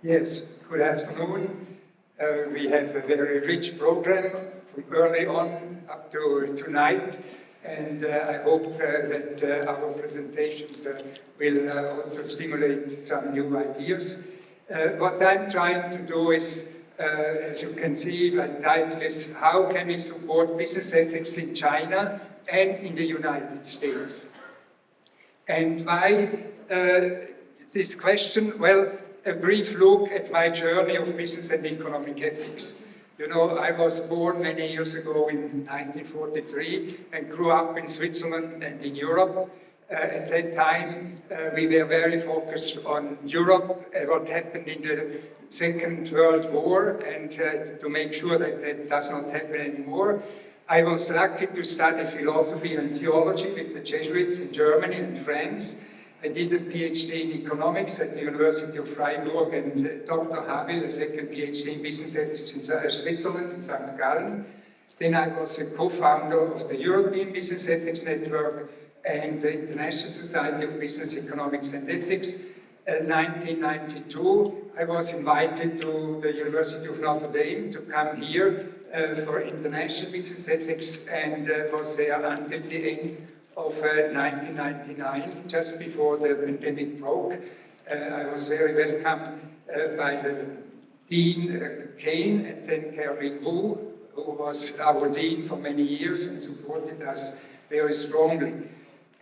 Yes, good afternoon. We have a very rich program from early on up to tonight, and I hope that our presentations will also stimulate some new ideas. What I'm trying to do is, as you can see, my title is How Can We Support Business Ethics in China and in the United States? And why this question? Well, a brief look at my journey of business and economic ethics. You know, I was born many years ago in 1943 and grew up in Switzerland and in Europe. At that time, we were very focused on Europe, what happened in the Second World War, and to make sure that that does not happen anymore. I was lucky to study philosophy and theology with the Jesuits in Germany and France. I did a PhD in economics at the University of Freiburg, and Dr. Habil, a second PhD in business ethics in Switzerland, in St. Gallen. Then I was a co-founder of the European Business Ethics Network and the International Society of Business Economics and Ethics. In 1992, I was invited to the University of Notre Dame to come here for international business ethics, and was there until the end of 1999, just before the pandemic broke. I was very welcomed by the Dean Kane and then Caroline Wu, who was our Dean for many years and supported us very strongly.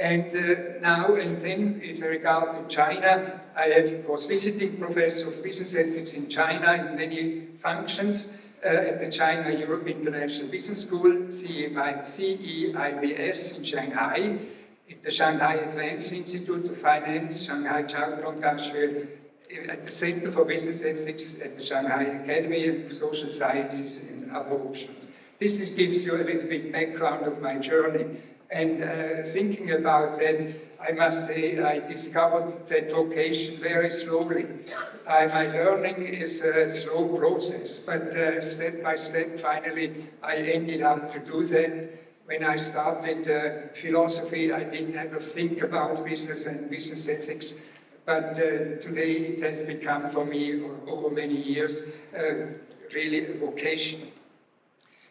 And now and then, with regard to China, I was visiting professor of business ethics in China in many functions at the China-Europe International Business School, CEIBS in Shanghai, at the Shanghai Advanced Institute of Finance, Shanghai Jiaotong Dashi, at the Center for Business Ethics at the Shanghai Academy of Social Sciences and other options. This gives you a little bit background of my journey. And thinking about that, I must say I discovered that vocation very slowly. My learning is a slow process, but step by step, finally, I ended up to do that. When I started philosophy, I didn't ever think about business and business ethics, but today it has become for me, over many years, really a vocation.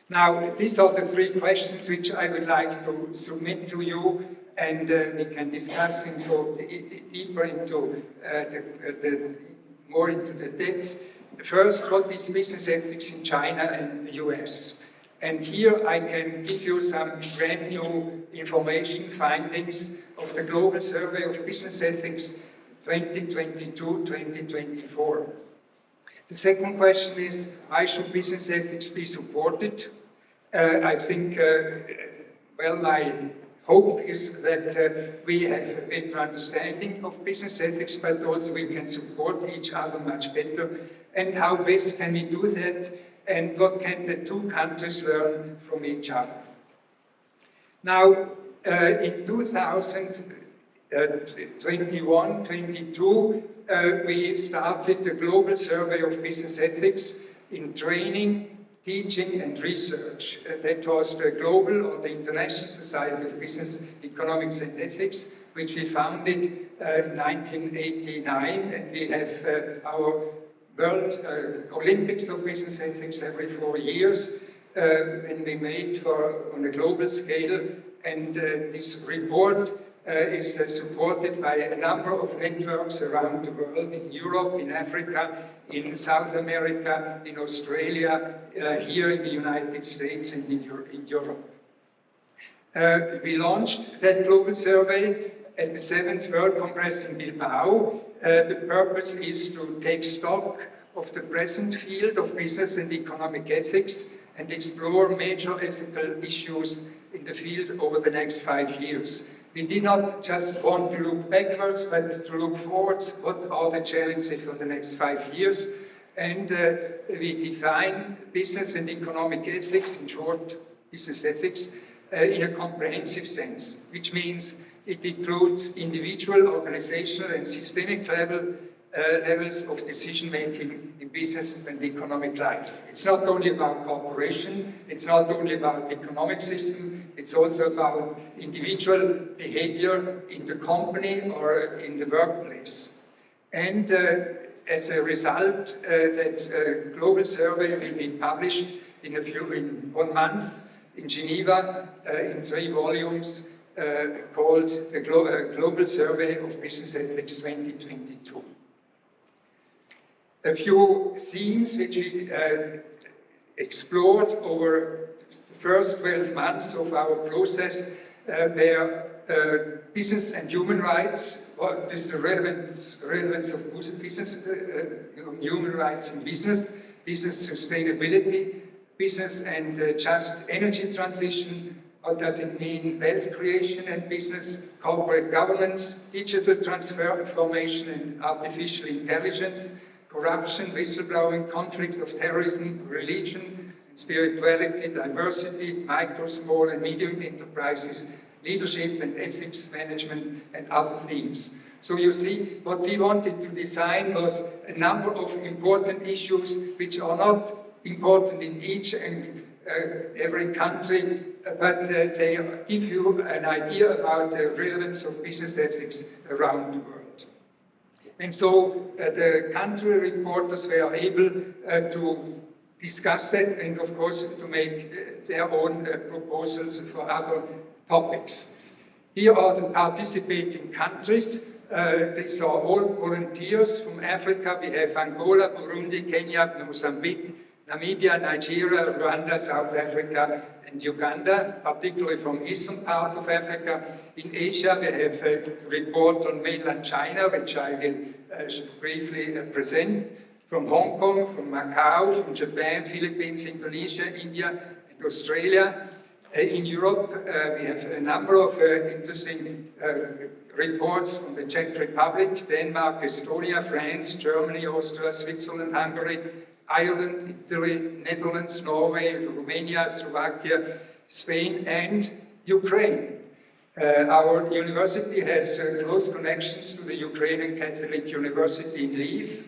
Now, these are the three questions which I would like to submit to you, and we can discuss and go deeper into more into the depth. First, what is business ethics in China and the US? And here I can give you some brand new information, findings of the Global Survey of Business Ethics 2022-2024. The second question is, why should business ethics be supported? I think, well, my hope is that we have a better understanding of business ethics, but also we can support each other much better. And how best can we do that? And what can the two countries learn from each other? Now, in 2021-22, we started the Global Survey of Business Ethics in training, teaching and research. That was the Global or the International Society of Business Economics and Ethics, which we founded in 1989, and we have our World Olympics of Business Ethics every 4 years, when we made on a global scale, and this report is supported by a number of networks around the world, in Europe, in Africa, in South America, in Australia, here in the United States and in Europe. We launched that global survey at the 7th World Congress in Bilbao. The purpose is to take stock of the present field of business and economic ethics and explore major ethical issues in the field over the next 5 years. We did not just want to look backwards, but to look forwards. What are the challenges for the next 5 years? And we define business and economic ethics, in short, business ethics, in a comprehensive sense, which means it includes individual, organizational, and systemic levels of decision-making in business and economic life. It's not only about cooperation, it's not only about economic system, it's also about individual behavior in the company or in the workplace. And as a result, that global survey will be published in 1 month in Geneva in 3 volumes called the Global Survey of Business Ethics 2022. A few themes which we explored over the first 12 months of our process were business and human rights. What is the relevance of business, human rights in business, business sustainability, business and just energy transition. What does it mean, wealth creation and business, corporate governance, digital transformation and artificial intelligence, corruption, whistleblowing, conflict of terrorism, religion, spirituality, diversity, micro, small and medium enterprises, leadership and ethics management, and other themes. So you see, what we wanted to design was a number of important issues which are not important in each and every country, but they give you an idea about the relevance of business ethics around the world. And so the country reporters were able to discuss it and, of course, to make their own proposals for other topics. Here are the participating countries. These are all volunteers from Africa. We have Angola, Burundi, Kenya, Mozambique, Namibia, Nigeria, Rwanda, South Africa, and Uganda, particularly from eastern part of Africa. In Asia, we have a report on mainland China, which I will briefly present. From Hong Kong, from Macau, from Japan, Philippines, Indonesia, India, and Australia. In Europe, we have a number of interesting reports from the Czech Republic, Denmark, Estonia, France, Germany, Austria, Switzerland, Hungary, Ireland, Italy, Netherlands, Norway, Romania, Slovakia, Spain, and Ukraine. Our university has close connections to the Ukrainian Catholic University in Lviv,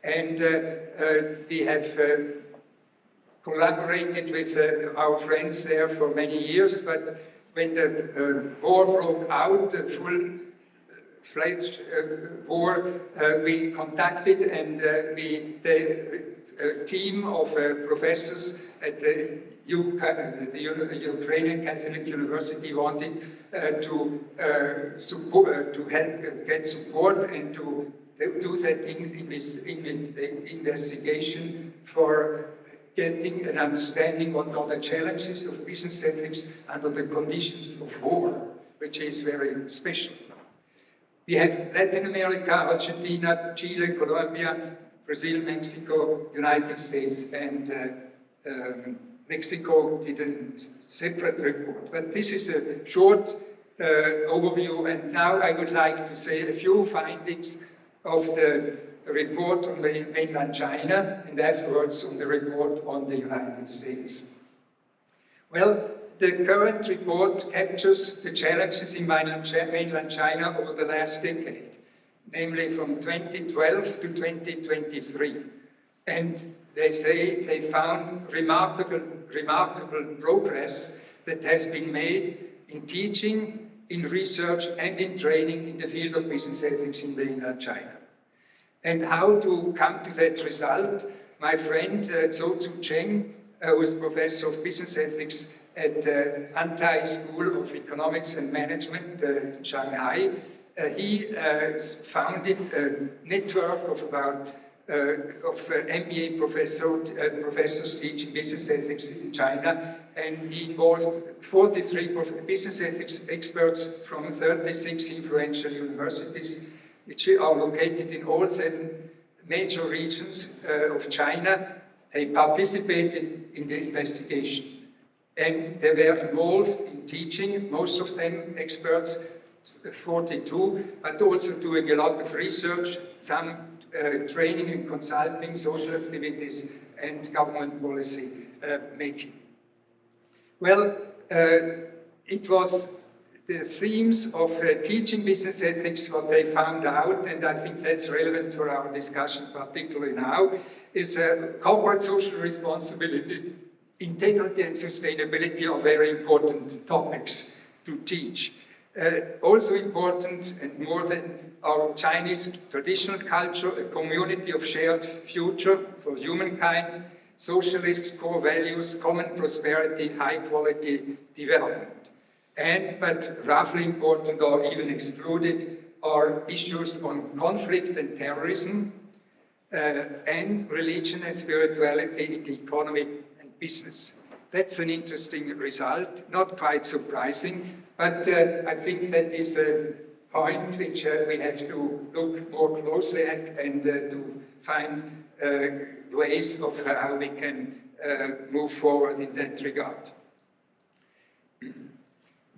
and we have collaborated with our friends there for many years, but when the war broke out, the full-fledged war, we contacted and the team of professors at the Ukrainian Catholic University wanted to get support and to do that investigation for getting an understanding what are the challenges of business ethics under the conditions of war, which is very special. We have Latin America, Argentina, Chile, Colombia, Brazil, Mexico, United States, and Mexico did a separate report. But this is a short overview, and now I would like to say a few findings of the report on mainland China, and afterwards on the report on the United States. Well, the current report captures the challenges in mainland China over the last decade, namely from 2012 to 2023. And they say they found remarkable progress that has been made in teaching, in research, and in training in the field of business ethics in mainland China. And how to come to that result, my friend Zhou Cheng, who is professor of business ethics at the Antai School of Economics and Management in Shanghai, he founded a network of about MBA professors teaching business ethics in China, and he involved 43 business ethics experts from 36 influential universities, which are located in all 7 major regions of China. They participated in the investigation. And they were involved in teaching, most of them experts, 42, but also doing a lot of research, some training and consulting, social activities, and government policy making. Well, it was the themes of teaching business ethics, what they found out, and I think that's relevant for our discussion particularly now, is corporate social responsibility, integrity and sustainability are very important topics to teach. Also important, and more than our Chinese traditional culture, a community of shared future for humankind, socialist core values, common prosperity, high quality development. But roughly important or even excluded are issues on conflict and terrorism, and religion and spirituality in the economy and business. That's an interesting result, not quite surprising, but I think that is a point which we have to look more closely at and to find ways of how we can move forward in that regard.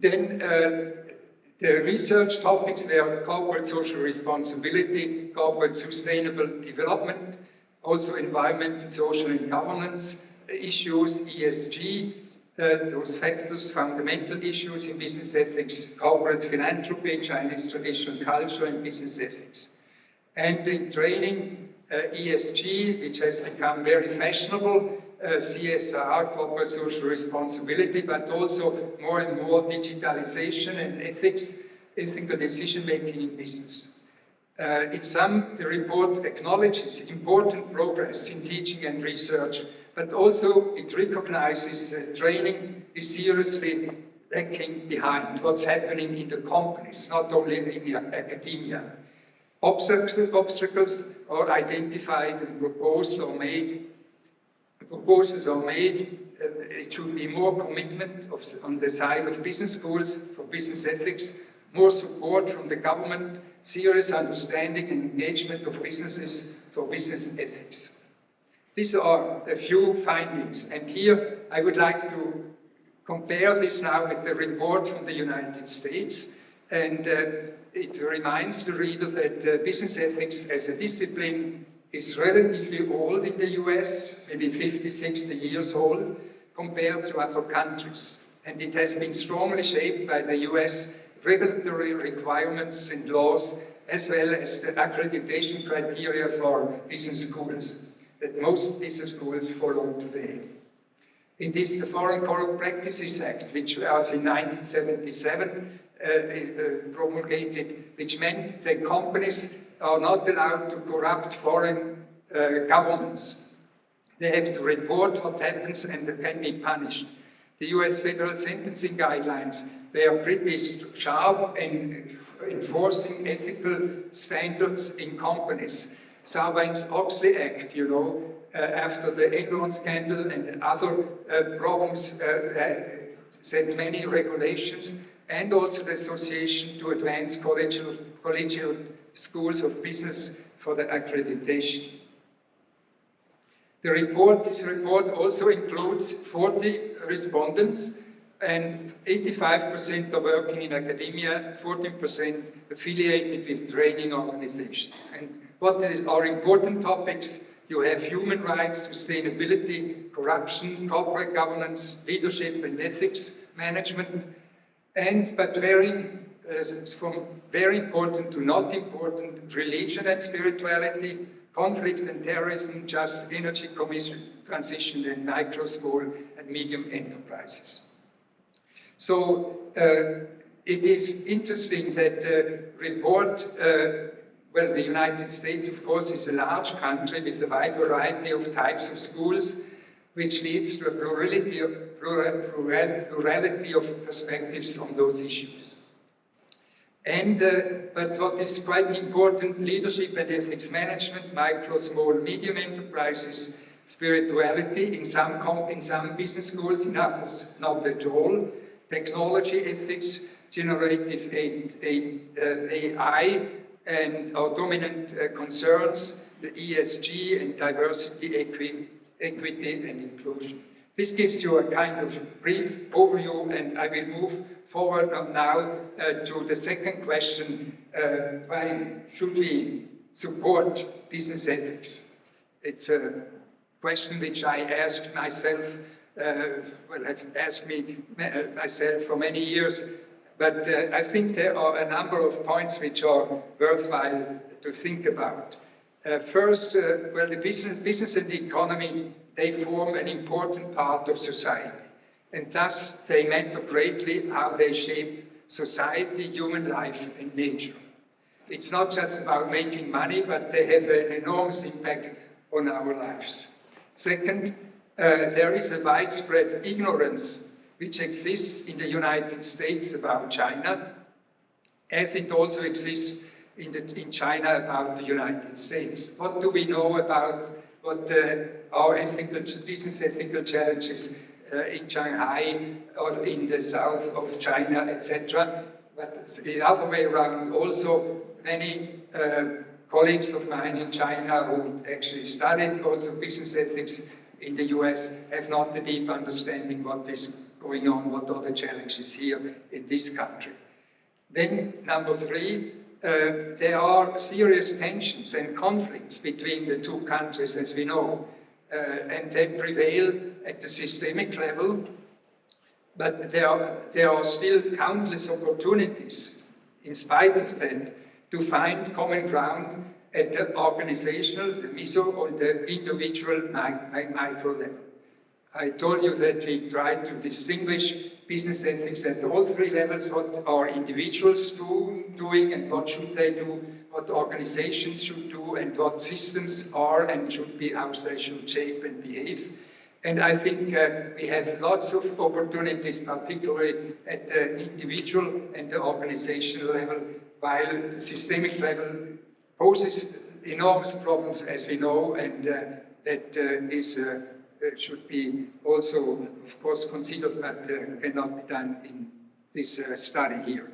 Then the research topics were corporate social responsibility, corporate sustainable development, also environment, social and governance issues, ESG, those factors, fundamental issues in business ethics, corporate philanthropy, Chinese traditional culture and business ethics. And in training, ESG, which has become very fashionable, CSR, corporate social responsibility, but also more and more digitalization and ethics, ethical decision-making in business. In sum, the report acknowledges important progress in teaching and research, but also it recognizes that training is seriously lacking behind what's happening in the companies, not only in academia. Obstacles are identified and proposals are made. It should be more commitment on the side of business schools for business ethics, more support from the government, serious understanding and engagement of businesses for business ethics. These are a few findings, and here I would like to compare this now with the report from the United States, and it reminds the reader that business ethics as a discipline is relatively old in the US, maybe 50, 60 years old, compared to other countries. And it has been strongly shaped by the US regulatory requirements and laws, as well as the accreditation criteria for business schools that most business schools follow today. It is the Foreign Corrupt Practices Act, which was in 1977 promulgated, which meant that companies are not allowed to corrupt foreign governments. They have to report what happens and can be punished. The US federal sentencing guidelines were pretty sharp in enforcing ethical standards in companies. Sarbanes-Oxley Act, you know, after the Enderle scandal and other problems, set many regulations, and also the Association to Advance Collegiate Schools of Business for the accreditation. This report also includes 40 respondents, and 85% are working in academia, 14% affiliated with training organizations. And what are important topics? You have human rights, sustainability, corruption, corporate governance, leadership and ethics management, but from very important to not important, religion and spirituality, conflict and terrorism, just energy transition, and micro, small and medium enterprises. So it is interesting that the report, well, the United States, of course, is a large country with a wide variety of types of schools, which leads to a plurality of perspectives on those issues. But what is quite important, leadership and ethics management, micro, small, medium enterprises, spirituality in some business schools, in others not at all, technology ethics, generative AI, and our dominant concerns, the ESG and diversity, equity and inclusion. This gives you a kind of brief overview, and I will move forward now to the second question, why should we support business ethics? It's a question which I asked myself, have asked me myself for many years, but I think there are a number of points which are worthwhile to think about. First, well, the business and the economy, they form an important part of society, and thus they matter greatly how they shape society, human life, and nature. It's not just about making money, but they have an enormous impact on our lives. Second, there is a widespread ignorance which exists in the United States about China, as it also exists in China about the United States. What do we know about what our business ethical challenges in Shanghai or in the south of China, etc.? But the other way around, also many colleagues of mine in China who actually studied also business ethics in the US have not the deep understanding what is going on, what are the challenges here in this country. Then, number three, there are serious tensions and conflicts between the two countries, as we know, and they prevail at the systemic level, but there are still countless opportunities, in spite of that, to find common ground at the organizational, the meso, or the individual micro level. I told you that we try to distinguish business ethics at all three levels, what are individuals doing and what should they do, what organizations should do, and what systems are and should be, how they should shape and behave. And I think we have lots of opportunities, particularly at the individual and the organizational level, while the systemic level poses enormous problems, as we know, and that should be also, of course, considered, but cannot be done in this study here.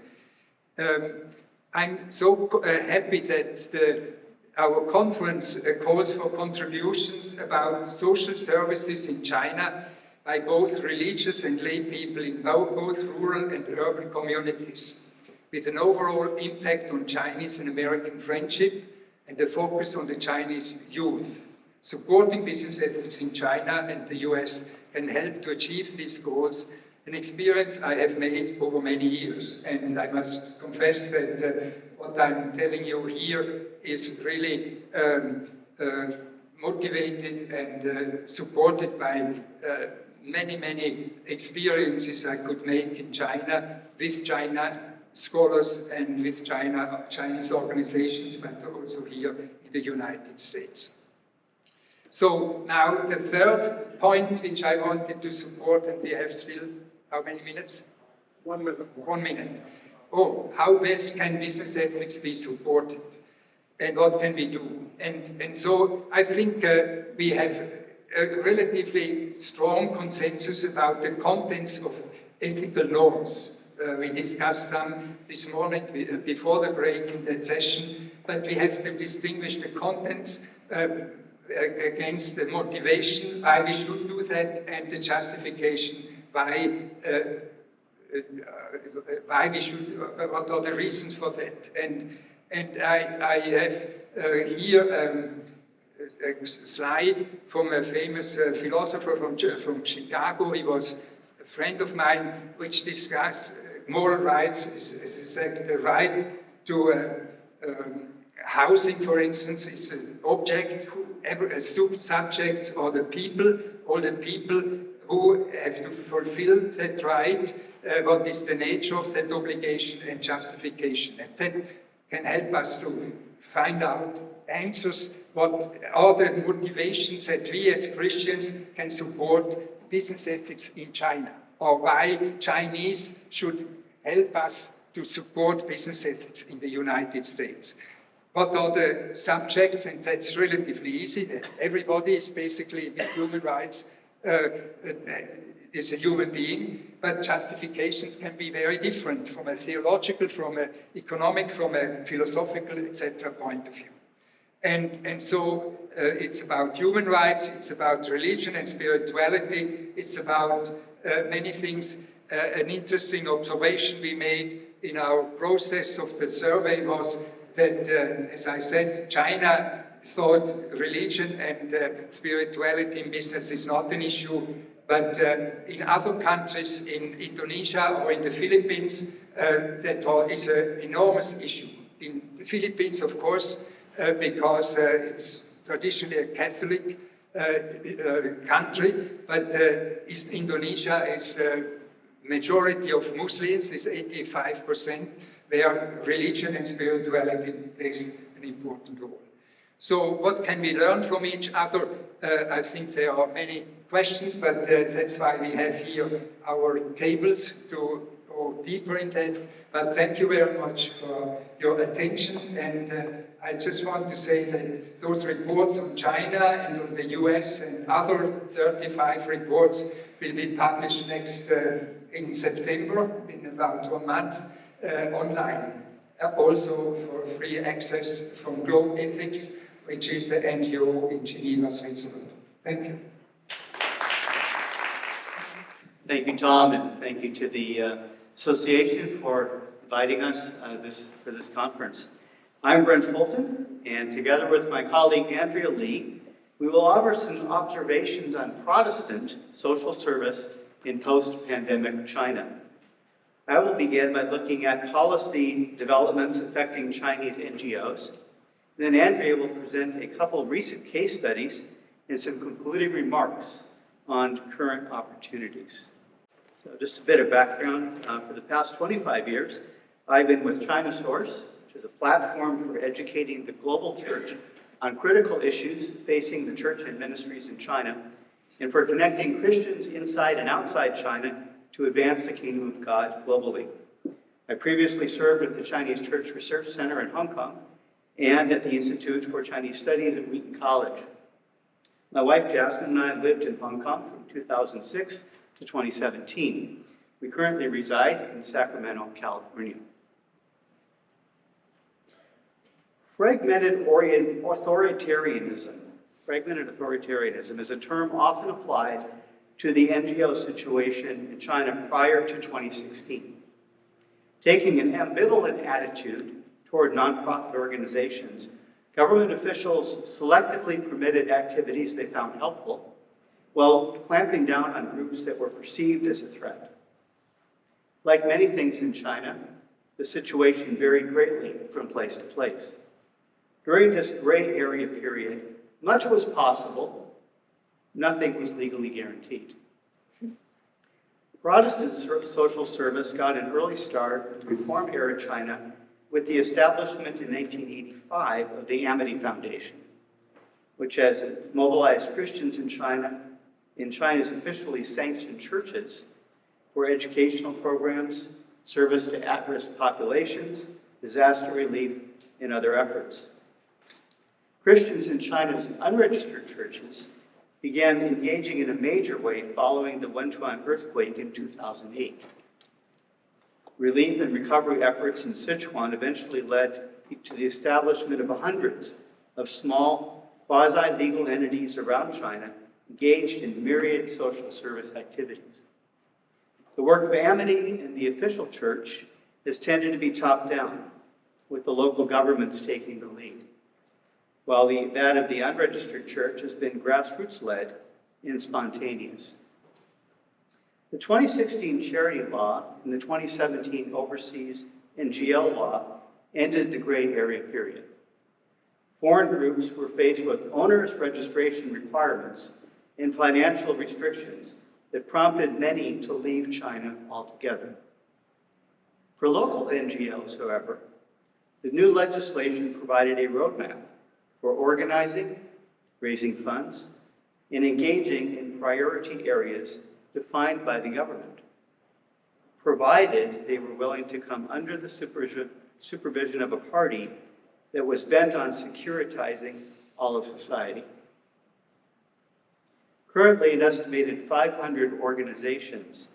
I'm so happy that our conference calls for contributions about social services in China by both religious and lay people in both rural and urban communities, with an overall impact on Chinese and American friendship and a focus on the Chinese youth. Supporting business ethics in China and the US can help to achieve these goals, an experience I have made over many years. And I must confess that what I'm telling you here is really motivated and supported by many experiences I could make in China, with China scholars and with Chinese organizations, but also here in the United States. So now the third point which I wanted to support, and we have still, how many minutes? 1 minute. 1 minute. Oh, how best can business ethics be supported? And what can we do? And so I think we have a relatively strong consensus about the contents of ethical norms. We discussed them this morning before the break in that session, but we have to distinguish the contents against the motivation, why we should do that, and the justification, why we should, what are the reasons for that. And I have here a slide from a famous philosopher from Chicago. He was a friend of mine, which discussed moral rights, is the right to housing, for instance, is an object, subjects are the people, all the people who have to fulfill that right, what is the nature of that obligation and justification. And that can help us to find out answers, what are the motivations that we as Christians can support business ethics in China, or why Chinese should help us to support business ethics in the United States. What are the subjects? And that's relatively easy. Everybody is basically, with human rights, is a human being, but justifications can be very different from a theological, from an economic, from a philosophical, etc. point of view. And so it's about human rights, it's about religion and spirituality, it's about many things. An interesting observation we made in our process of the survey was that, as I said, China thought religion and spirituality in business is not an issue, but in other countries, in Indonesia or in the Philippines, that is an enormous issue. In the Philippines, of course, because it's traditionally a Catholic country, but Indonesia is majority of Muslims is 85%, where religion and spirituality plays an important role. So what can we learn from each other? I think there are many questions, but that's why we have here our tables to go deeper in that. But thank you very much for your attention. And I just want to say that those reports on China and on the US and other 35 reports will be published next in September, in about 1 month, online. Also for free access from Globe Ethics, which is the NGO in Geneva, Switzerland. Thank you. Thank you, Tom, and thank you to the association for inviting us for this conference. I'm Brent Fulton, and together with my colleague Andrea Lee, we will offer some observations on Protestant social service in post-pandemic China. I will begin by looking at policy developments affecting Chinese NGOs. Then Andrea will present a couple of recent case studies and some concluding remarks on current opportunities. So just a bit of background. For the past 25 years, I've been with China Source, which is a platform for educating the global church on critical issues facing the church and ministries in China, and for connecting Christians inside and outside China to advance the kingdom of God globally. I previously served at the Chinese Church Research Center in Hong Kong and at the Institute for Chinese Studies at Wheaton College. My wife Jasmine and I lived in Hong Kong from 2006 to 2017. We currently reside in Sacramento, California. Fragmented authoritarianism is a term often applied to the NGO situation in China prior to 2016. Taking an ambivalent attitude toward nonprofit organizations, government officials selectively permitted activities they found helpful, while clamping down on groups that were perceived as a threat. Like many things in China, the situation varied greatly from place to place. During this gray area period, much was possible, nothing was legally guaranteed. Protestant social service got an early start in Reform-era China with the establishment in 1985 of the Amity Foundation, which has mobilized Christians in China's officially sanctioned churches for educational programs, service to at-risk populations, disaster relief, and other efforts. Christians in China's unregistered churches began engaging in a major way following the Wenchuan earthquake in 2008. Relief and recovery efforts in Sichuan eventually led to the establishment of hundreds of small, quasi-legal entities around China engaged in myriad social service activities. The work of Amity and the official church has tended to be top-down, with the local governments taking the lead, while that of the unregistered church has been grassroots-led and spontaneous. The 2016 Charity Law and the 2017 Overseas NGL Law ended the gray area period. Foreign groups were faced with onerous registration requirements and financial restrictions that prompted many to leave China altogether. For local NGOs, however, the new legislation provided a roadmap for organizing, raising funds, and engaging in priority areas defined by the government, provided they were willing to come under the supervision of a party that was bent on securitizing all of society. Currently, an estimated 500 organizations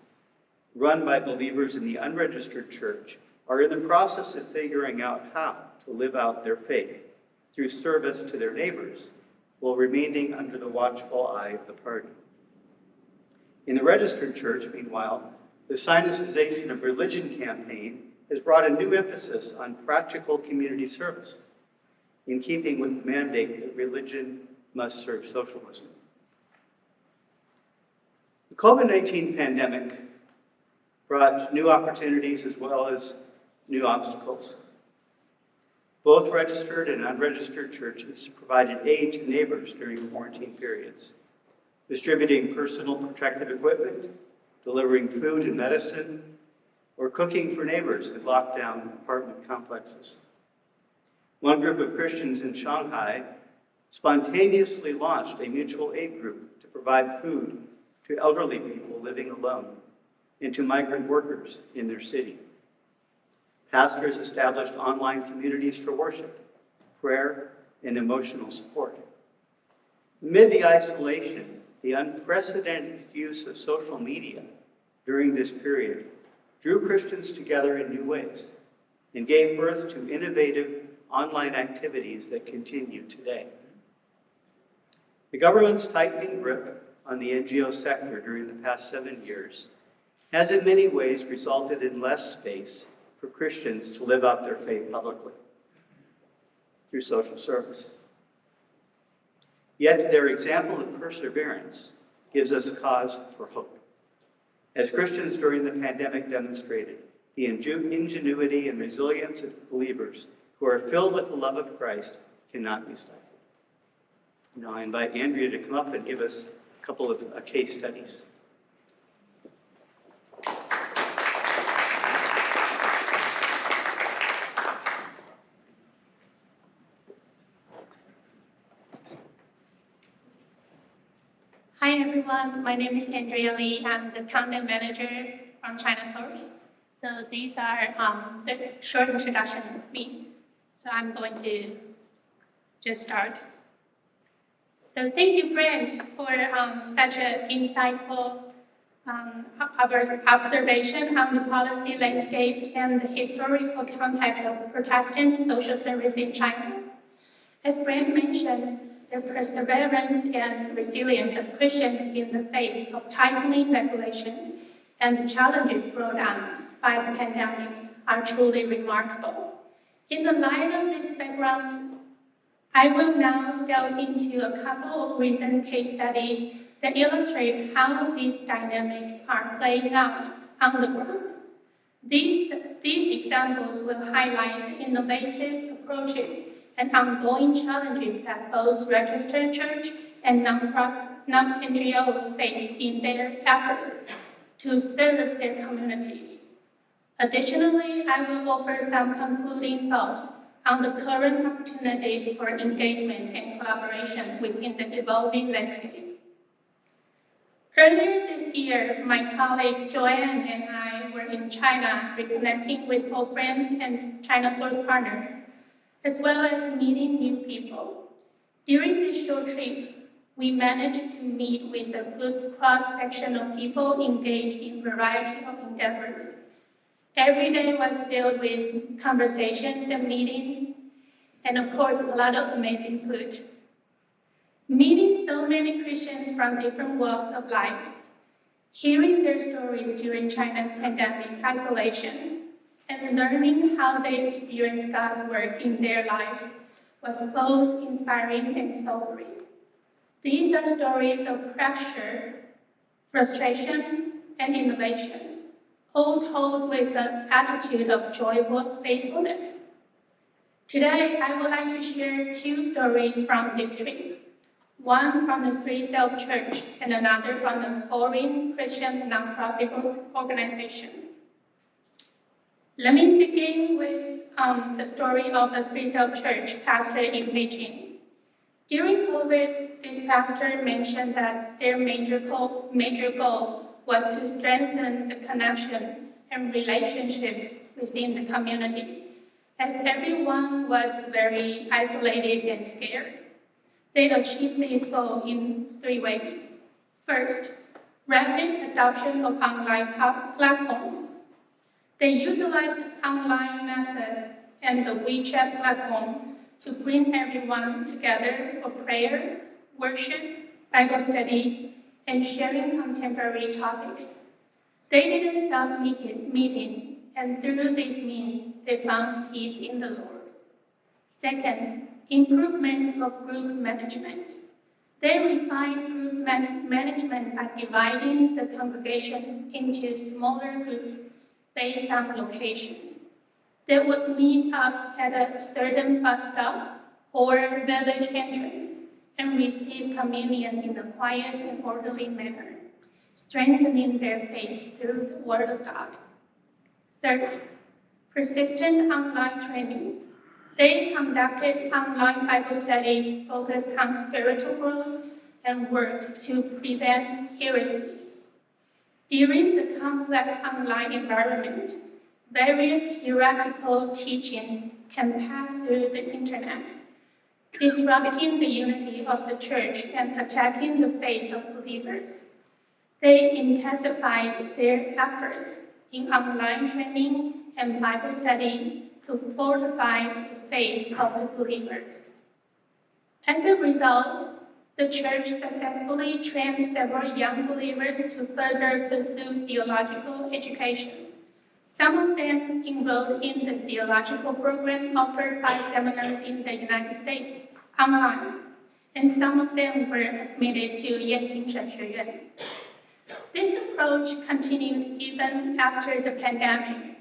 run by believers in the unregistered church are in the process of figuring out how to live out their faith through service to their neighbors while remaining under the watchful eye of the party. In the registered church, meanwhile, the Sinicization of Religion campaign has brought a new emphasis on practical community service, in keeping with the mandate that religion must serve socialism. The COVID-19 pandemic brought new opportunities as well as new obstacles. Both registered and unregistered churches provided aid to neighbors during quarantine periods, distributing personal protective equipment, delivering food and medicine, or cooking for neighbors in lockdown apartment complexes. One group of Christians in Shanghai spontaneously launched a mutual aid group to provide food to elderly people living alone and to migrant workers in their city. Pastors established online communities for worship, prayer, and emotional support. Amid the isolation, the unprecedented use of social media during this period drew Christians together in new ways and gave birth to innovative online activities that continue today. The government's tightening grip on the NGO sector during the past 7 years has in many ways resulted in less space for Christians to live out their faith publicly through social service. Yet their example of perseverance gives us cause for hope. As Christians during the pandemic demonstrated, the ingenuity and resilience of believers who are filled with the love of Christ cannot be stifled. Now I invite Andrea to come up and give us a couple of case studies. Hi everyone, my name is Andrea Lee. I'm the content manager from China Source. So these are the short introduction of me. So I'm going to just start. So thank you, Brent, for such an insightful observation on the policy landscape and the historical context of Protestant social service in China. As Brent mentioned, the perseverance and resilience of Christians in the face of tightening regulations and the challenges brought on by the pandemic are truly remarkable. In the light of this background, I will now delve into a couple of recent case studies that illustrate how these dynamics are playing out on the ground. These examples will highlight the innovative approaches and ongoing challenges that both registered church and non-NGOs face in their efforts to serve their communities. Additionally, I will offer some concluding thoughts on the current opportunities for engagement and collaboration within the evolving landscape. Earlier this year, my colleague Joanne and I were in China reconnecting with old friends and China Source partners, as well as meeting new people. During this short trip, we managed to meet with a good cross-section of people engaged in a variety of endeavors. Every day was filled with conversations and meetings, and of course, a lot of amazing food. Meeting so many Christians from different walks of life, hearing their stories during China's pandemic isolation, and learning how they experienced God's work in their lives was both inspiring and sobering. These are stories of pressure, frustration, and innovation, all told with an attitude of joyful faithfulness. Today, I would like to share two stories from this trip, one from the Three Self Church and another from the foreign Christian nonprofit organization. Let me begin with the story of the Three Self Church pastor in Beijing. During COVID, this pastor mentioned that their major goal was to strengthen the connection and relationships within the community, as everyone was very isolated and scared. They achieved this goal in 3 ways. First, rapid adoption of online platforms. They utilized online methods and the WeChat platform to bring everyone together for prayer, worship, Bible study, and sharing contemporary topics. They didn't stop meeting, and through these means, they found peace in the Lord. Second, improvement of group management. They refined group management by dividing the congregation into smaller groups based on locations. They would meet up at a certain bus stop or village entrance and receive communion in a quiet and orderly manner. strengthening their faith through the Word of God. Third, persistent online training. They conducted online Bible studies focused on spiritual growth and worked to prevent heresies. During the complex online environment, various heretical teachings can pass through the internet, disrupting the unity of the church and attacking the faith of believers. They intensified their efforts in online training and Bible study to fortify the faith of the believers. As a result, the church successfully trained several young believers to further pursue theological education. Some of them enrolled in the theological program offered by seminars in the United States online, and some of them were admitted to Yanqing Shen Xueyuan. This approach continued even after the pandemic.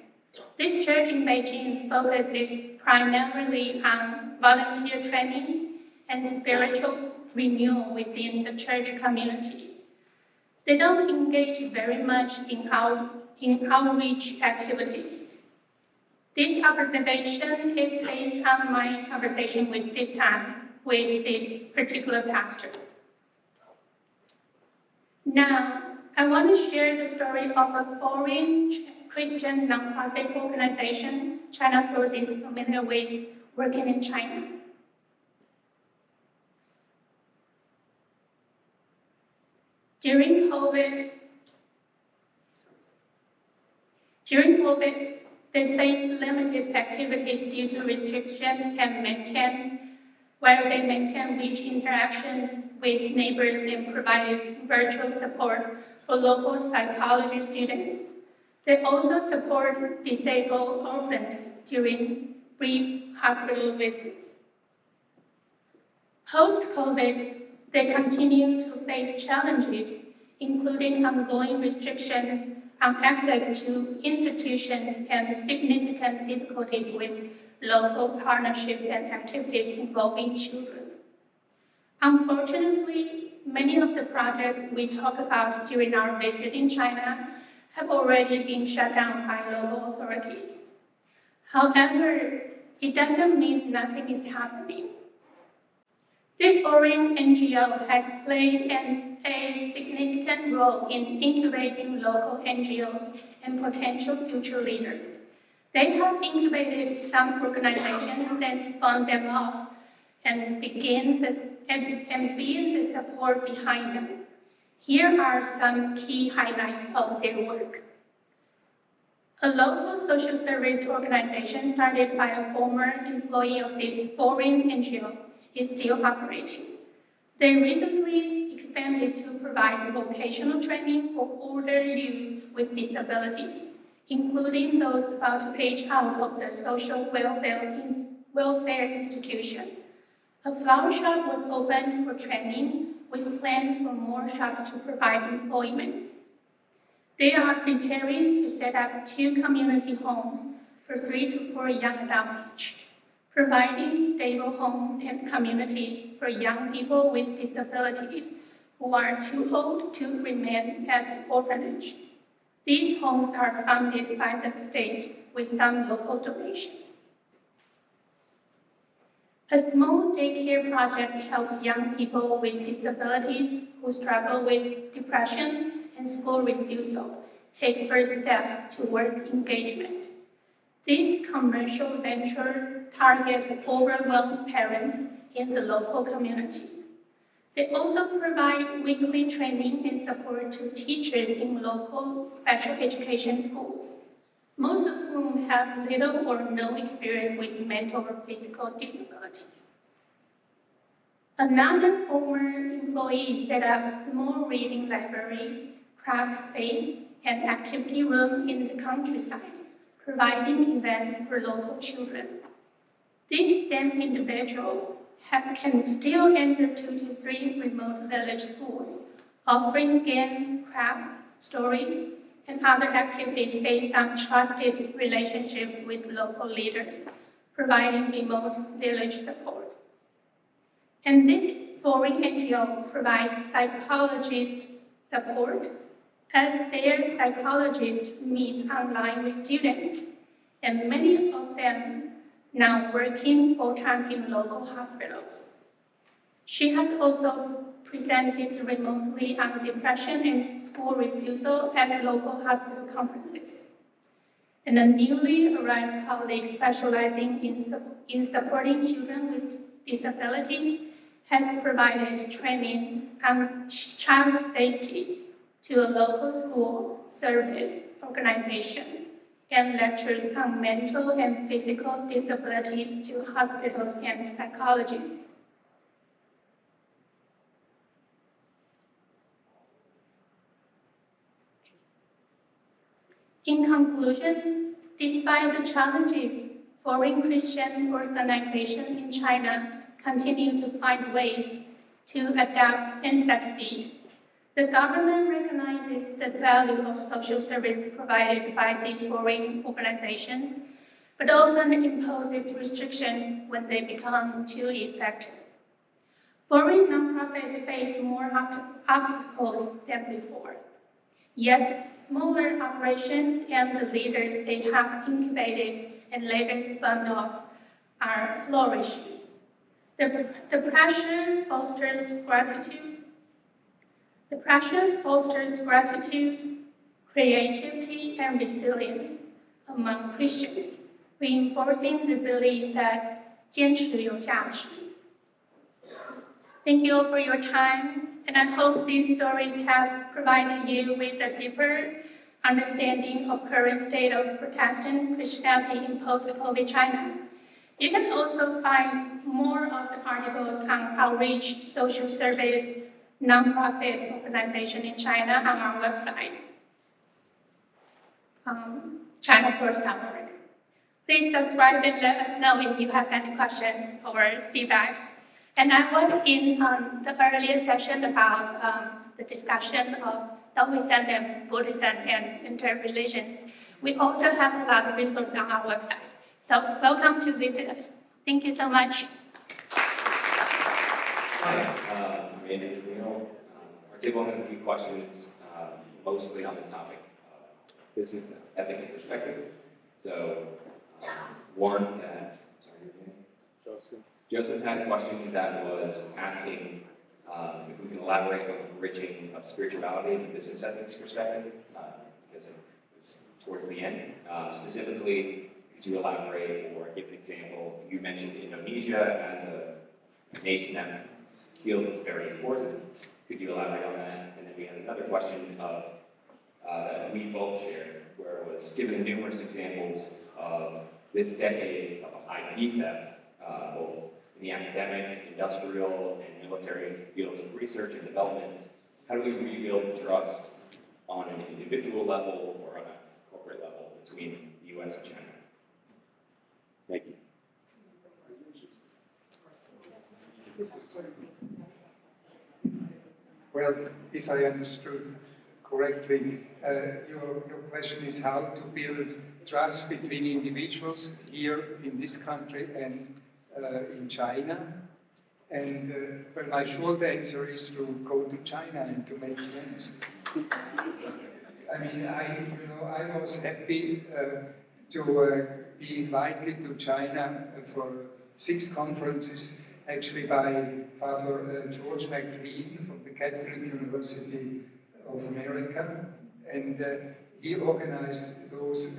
This church in Beijing focuses primarily on volunteer training and spiritual renewal within the church community. They don't engage very much in outreach activities. This observation is based on my conversation with this particular pastor. Now, I want to share the story of a foreign Christian nonprofit organization China Source is familiar with working in China. During COVID, they faced limited activities due to restrictions and while they maintained rich interactions with neighbors and provided virtual support for local psychology students. They also support disabled orphans during brief hospital visits. Post-COVID, they continue to face challenges, including ongoing restrictions on access to institutions and significant difficulties with local partnerships and activities involving children. Unfortunately, many of the projects we talk about during our visit in China have already been shut down by local authorities. However, it doesn't mean nothing is happening. This foreign NGO has played a significant role in incubating local NGOs and potential future leaders. They have incubated some organizations, then spun them off and build the support behind them. Here are some key highlights of their work. A local social service organization started by a former employee of this foreign NGO is still operating. They recently expanded to provide vocational training for older youth with disabilities, including those about to age out of the social welfare institution. A flower shop was opened for training with plans for more shops to provide employment. They are preparing to set up 2 community homes for 3 to 4 young adults each, providing stable homes and communities for young people with disabilities who are too old to remain at the orphanage. These homes are funded by the state with some local donations. A small daycare project helps young people with disabilities who struggle with depression and school refusal take first steps towards engagement. This commercial venture targets overwhelmed parents in the local community. They also provide weekly training and support to teachers in local special education schools, most of whom have little or no experience with mental or physical disabilities. Another former employee set up a small reading library, craft space, and activity room in the countryside, providing events for local children. This same individual can still enter 2 to 3 remote village schools, offering games, crafts, stories, and other activities based on trusted relationships with local leaders, providing remote village support. And this foreign NGO provides psychologist support, as their psychologist meets online with students, and many of them now working full-time in local hospitals. She has also presented remotely on depression and school refusal at local hospital conferences. And a newly arrived colleague specializing in supporting children with disabilities has provided training on child safety to a local school service organization and lectures on mental and physical disabilities to hospitals and psychologists. In conclusion, despite the challenges, foreign Christian organizations in China continue to find ways to adapt and succeed. The government recognizes the value of social service provided by these foreign organizations, but often imposes restrictions when they become too effective. Foreign nonprofits face more obstacles than before. Yet smaller operations and the leaders they have incubated and later spun off are flourishing. The pressure fosters gratitude, creativity, and resilience among Christians, reinforcing the belief that 坚持有价值. Thank you all for your time, and I hope these stories have provided you with a deeper understanding of current state of Protestant Christianity in post-COVID China. You can also find more of the articles on outreach, social service, nonprofit organization in China on our website, chinasource.org. Please subscribe and let us know if you have any questions or feedbacks. And I was in the earlier session about the discussion of Taoism and Buddhism and interreligions. We also have a lot of resources on our website. So welcome to visit us. Thank you so much. Hi, I'm Andrea. Our table had a few questions, mostly on the topic of business ethics perspective. So, one that, sorry, your name? Joseph had a question that was asking if we can elaborate on the bridging of spirituality and business ethics perspective, because it was towards the end. Specifically, could you elaborate or give an example? You mentioned Indonesia as a nation that feels it's very important. Could you elaborate on that? And then we had another question that we both shared, where it was given numerous examples of this decade of IP theft, both in the academic, industrial, and military fields of research and development. How do we rebuild trust on an individual level or on a corporate level between the US and China? Thank you. Well, if I understood correctly, your question is how to build trust between individuals here in this country and in China. And well, my short answer is to go to China and to make friends. I mean, I was happy to be invited to China for 6 conferences, actually by Father George McLean from the Catholic University of America, and he organized those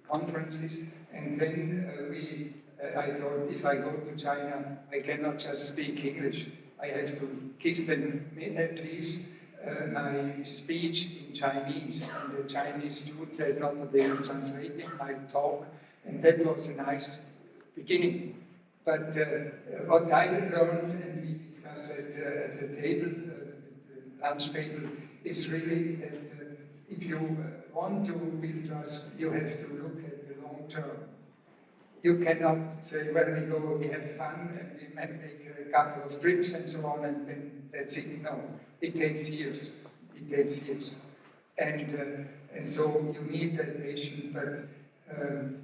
conferences. And then I thought, if I go to China, I cannot just speak English. I have to give them at least my speech in Chinese. And the Chinese student at Notre Dame translated my talk, and that was a nice beginning. But what I learned, and we discussed at the table, the lunch table, is really that if you want to build trust, you have to look at the long term. You cannot say, well, we have fun, and we might make a couple of trips and so on, and then that's it. No, it takes years. It takes years. And so you need that patience, but to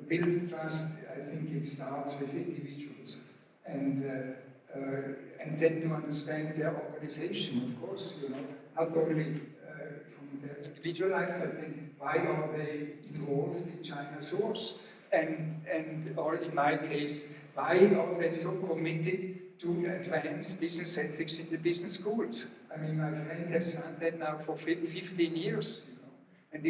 build trust, I think it starts with individuals. And then to understand their organization, of course, not only from their individual life, but then why are they involved in China's wars? Or in my case, why are they so committed to advance business ethics in the business schools? I mean, my friend has done that now for 15 years, you know, and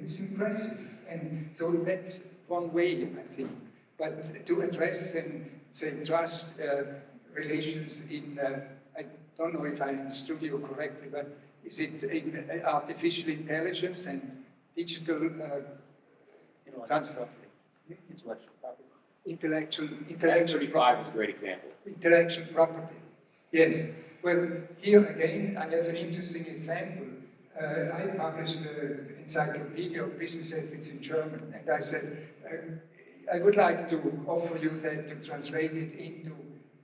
it's impressive. And so that's one way, I think. But to address and say trust relations in, I don't know if I understood you correctly, but is it in artificial intelligence and digital transfer? Intellectual property. Intellectual 35 is a great example. intellectual property. Yes. Well, here again, I have an interesting example. I published an encyclopedia of business ethics in German, and I said, I would like to offer you that to translate it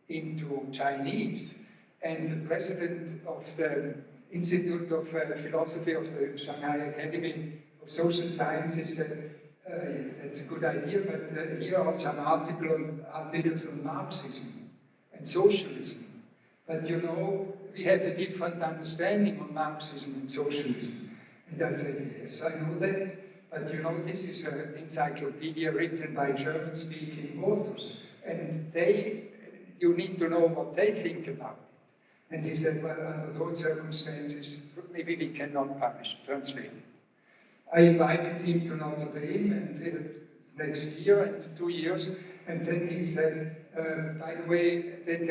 into Chinese. And the president of the Institute of Philosophy of the Shanghai Academy of Social Sciences said, that's a good idea, but here are some articles on Marxism and socialism. But you know, we have a different understanding on Marxism and socialism. And I said, yes, I know that. But you know, this is an encyclopedia written by German-speaking authors. And you need to know what they think about it. And he said, well, under those circumstances, maybe we cannot translate it. I invited him to Notre Dame and next year and 2 years, and then he said, by the way, the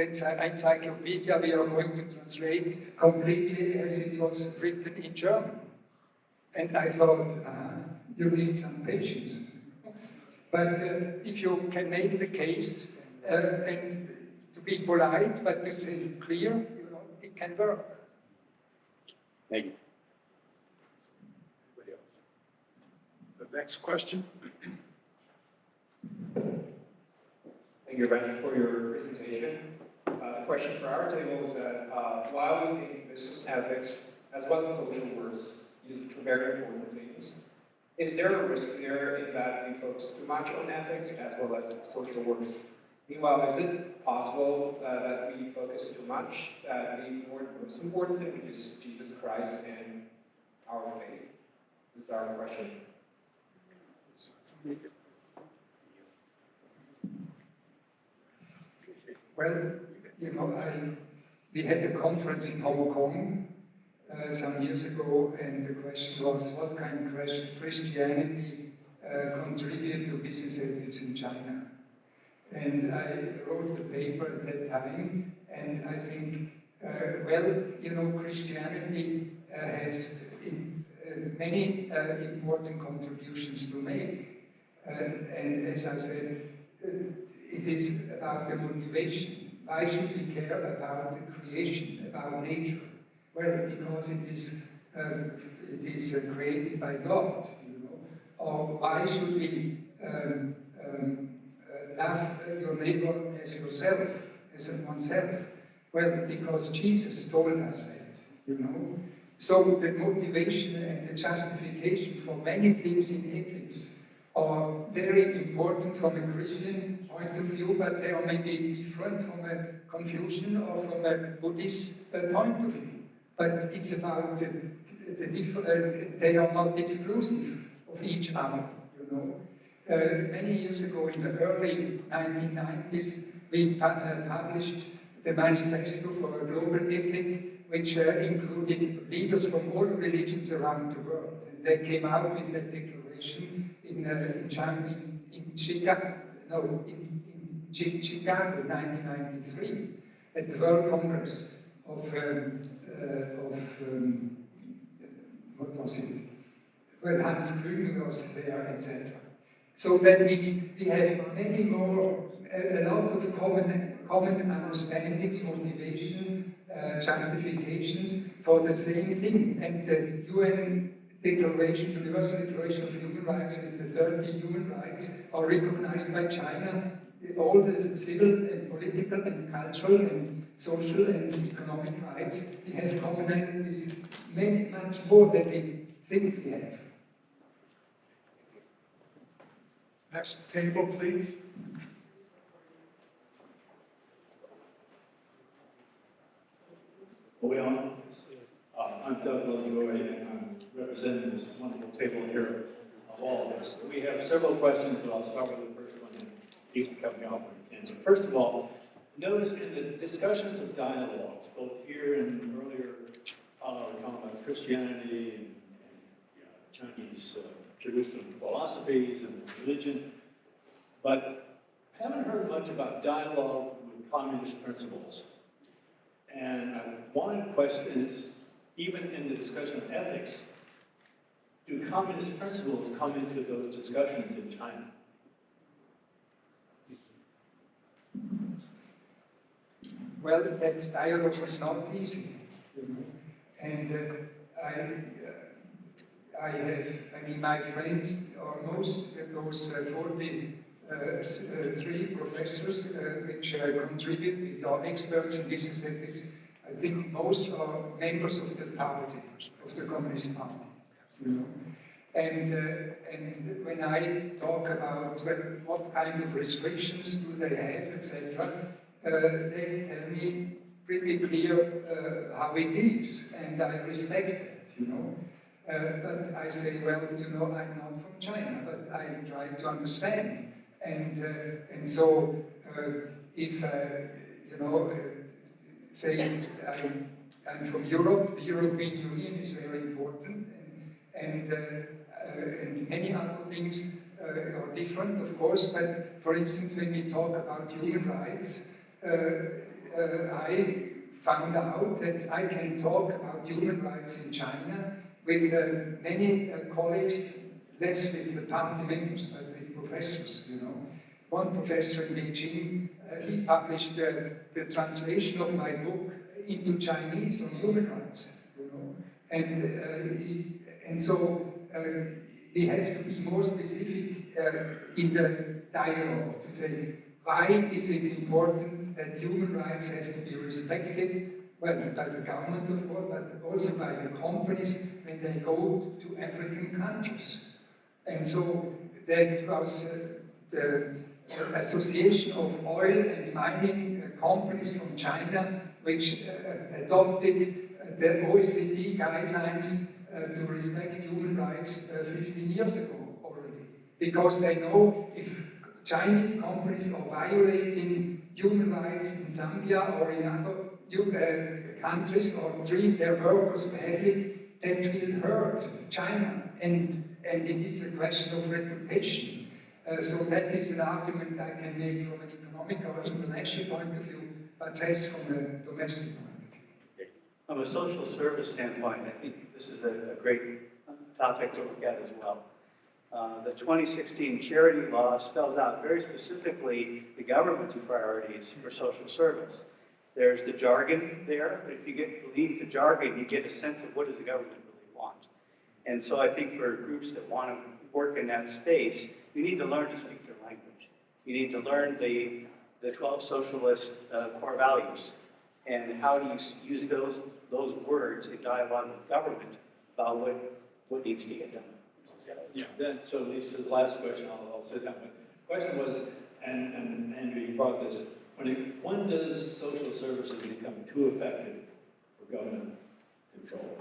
encyclopedia we are going to translate completely as it was written in German. And I thought, you need some patience. But if you can make the case and to be polite, but to say it clear, you know, it can work. Thank you. Anybody else? The next question. Thank you, Brent, for your presentation. The question for our table is that while we think business ethics, as well as social works, these are two very important things, is there a risk there in that we focus too much on ethics as well as social works? Meanwhile, is it possible that we focus too much, that we ignore the most important thing, which is Jesus Christ and our faith? This is our question. Well, you know, we had a conference in Hong Kong some years ago, and the question was, what can Christianity contribute to business ethics in China? And I wrote a paper at that time, and I think, well, you know, Christianity has many important contributions to make. And as I said, it is about the motivation. Why should we care about the creation, about nature? Well, because it is created by God, you know. Or why should we love your neighbor as yourself, as oneself? Well, because Jesus told us that, you know. So the motivation and the justification for many things in ethics are very important from a Christian point of view, but they are maybe different from a Confucian or from a Buddhist point of view. But it's about the different, they are not exclusive of each other, you know. Many years ago, in the early 1990s, we published the Manifesto for a Global Ethic, which included leaders from all religions around the world. And they came out with a declaration in Chicago, Chicago, 1993, at the World Congress of what was it? Well, Hans Küng was there, etc. So that means we have many more, a lot of common understandings, motivation, justifications for the same thing. And the UN Declaration, Universal Declaration of Human Rights, with the 30 human rights, are recognized by China. All the civil and political and cultural and social and economic rights, we have commonalities much more than we think we have. Next table, please. Are we on? I'm Doug Lovejoy, and this wonderful table here of all of us. We have several questions, but I'll start with the first one and you can cut me off when you can. So first of all, notice in the discussions of dialogues, both here and earlier, we're talking about Christianity and Chinese traditional philosophies and religion, but I haven't heard much about dialogue with communist principles. And one question is, even in the discussion of ethics, do communist principles come into those discussions in China? Well, that dialogue is not easy, you know. And my friends are most of those 43 professors which contribute with our experts in business ethics. I think most are members of the party, of the Communist Party, you know. And when I talk about what kind of restrictions do they have, etc., they tell me pretty clear how it is, and I respect it, you know. But I say, well, you know, I'm not from China, but I try to understand. And so if, you know, say I'm from Europe, the European Union is very important, and many other things are different, of course, but for instance, when we talk about human rights, I found out that I can talk about human rights in China with many colleagues, less with the party members, but with professors, you know. One professor in Beijing, he published the translation of my book into Chinese on human rights, you know. And so we have to be more specific in the dialogue to say, why is it important that human rights have to be respected? Well, by the government, of course, but also by the companies when they go to African countries. And so that was the Association of Oil and Mining Companies from China, which adopted the OECD guidelines to respect human rights 15 years ago already. Because they know if Chinese companies are violating human rights in Zambia or in other countries or treat their workers badly, that will hurt China, and it is a question of reputation. So that is an argument I can make from an economic or international point of view, but less from a domestic point of view. From a social service standpoint, I think this is a great topic to look at as well. The 2016 charity law spells out very specifically the government's priorities for social service. There's the jargon there, but if you get beneath the jargon, you get a sense of what does the government really want. And so I think for groups that want to work in that space, you need to learn to speak their language. You need to learn the 12 socialist core values and how do you use those words in dialogue with government about what needs to get done. Yeah, then, so at least to the last question, I'll sit down. But the question was, and Andrea, you brought this, when does social services become too effective for government control?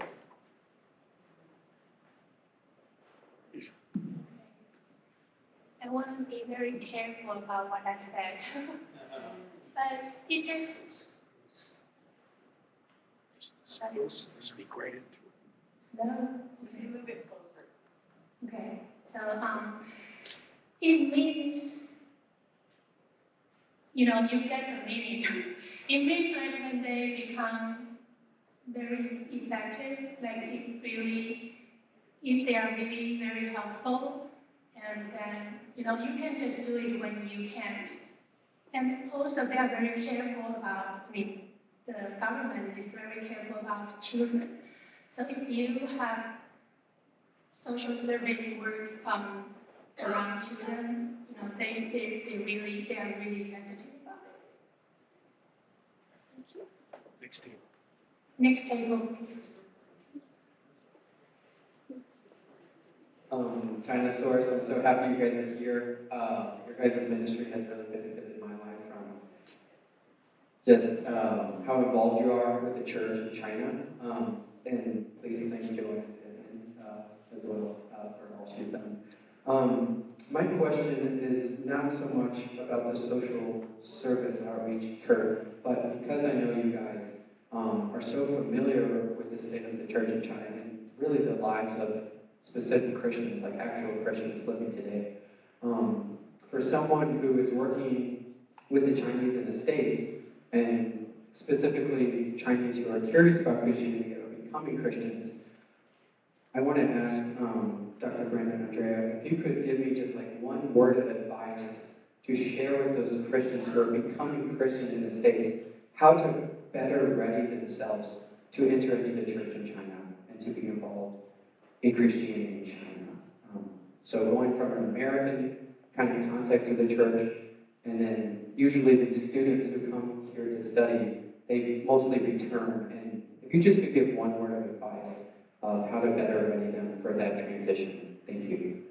I want to be very careful about what I said. But it just... Speak right into it. No? Okay, move it closer. Okay, so it means, you know, you get the meaning. It means like when they become very effective, like if they are really very helpful, and then, you know, you can just do it when you can't. And also they are very careful about, the government is very careful about children. So if you have social service works around children, you know, they are really sensitive about it. Thank you. Next table. Next table, please. China Source, I'm so happy you guys are here. Your guys' ministry has really benefited my life from just how involved you are with the church in China. And please thank Joe and as well for all she's done. My question is not so much about the social service outreach, Kurt, but because I know you guys are so familiar with the state of the church in China and really the lives of specific Christians, like actual Christians living today. For someone who is working with the Chinese in the States, and specifically Chinese who are curious about Christianity or becoming Christians, I want to ask Dr. Brent and Andrea, if you could give me just like one word of advice to share with those Christians who are becoming Christian in the States, how to better ready themselves to enter into the church in China and to be involved in Christianity in China. So going from an American kind of context of the church, and then usually the students who come here to study, they mostly return. And if you just could give one word of advice of how to better ready them for that transition. Thank you.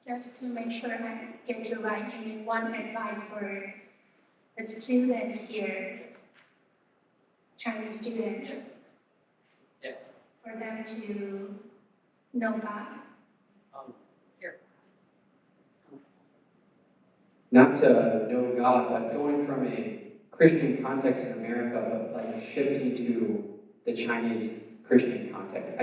Just to make sure I get you right, you mean one advice for the students here, Chinese students, Yes. for them to know God. Here. Not to know God, but going from a Christian context in America, but like shifting to the Chinese Christian context.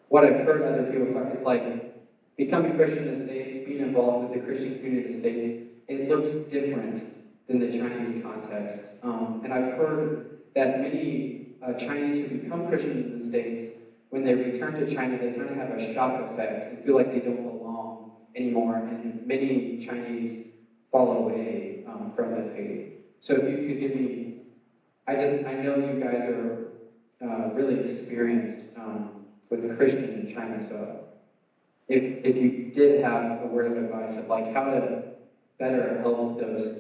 What I've heard other people talk, it's like becoming Christian in the States, being involved with the Christian community in the States, it looks different than the Chinese context. And I've heard that many Chinese who become Christian in the States, when they return to China, they kind of have a shock effect and feel like they don't belong anymore, and many Chinese fall away from the faith. So if you could give me, I know you guys are really experienced with the Christian in China, so if you did have a word of advice of like how to better help those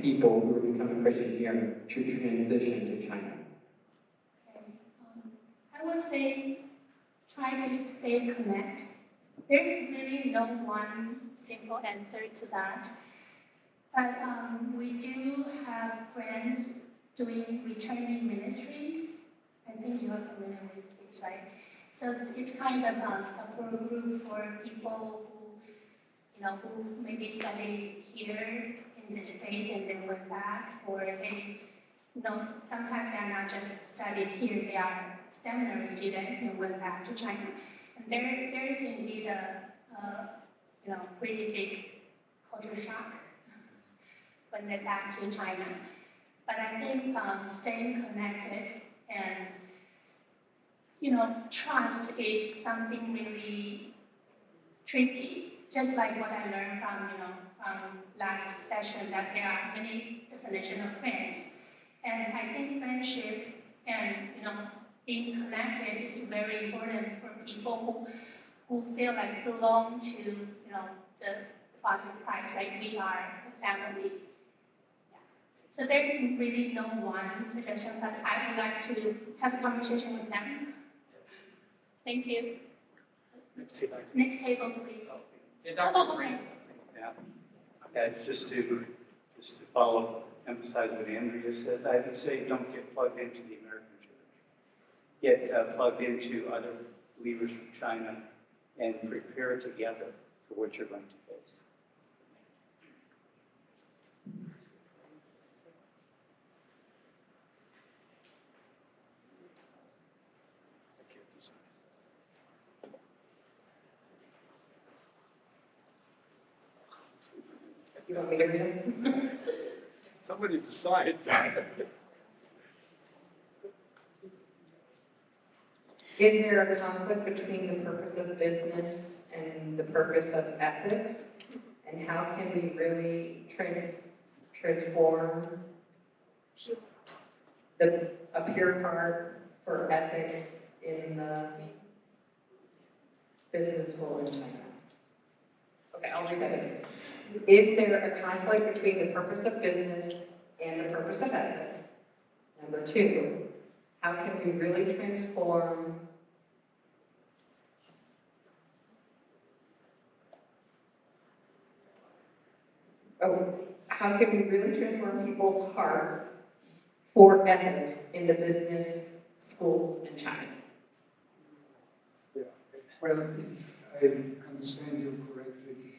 people who are becoming Christian here to transition to China. Okay. I would say try to stay connected. There's really no one simple answer to that. But we do have friends doing returning ministries. I think you are familiar with this, right? So it's kind of a support group for people who maybe studied here in the States and then went back, or they, sometimes they're not just studied here, they are seminary students and went back to China. And there is indeed a pretty big culture shock when they're back to China. But I think staying connected and trust is something really tricky. Just like what I learned from last session, that there are many definitions of friends. And I think friendships and, being connected is very important for people who feel like belong to, the body of Christ, like we are a family. Yeah. So there's really no one suggestion, but I would like to have a conversation with them. Thank you. Next table. Next table, please. Yeah, Dr. Brent. Yeah. It's just to emphasize what Andrea said. I would say don't get plugged into the American church. Get plugged into other believers from China and prepare together for what you're going to face. You want me to read them? Somebody decide. Is there a conflict between the purpose of business and the purpose of ethics? And how can we really transform a pure heart for ethics in the business school in China? Okay, I'll read that again. Is there a conflict between the purpose of business and the purpose of ethics? Number two, how can we really transform how can we really transform people's hearts for ethics in the business schools in China? Well, if I understand you correctly,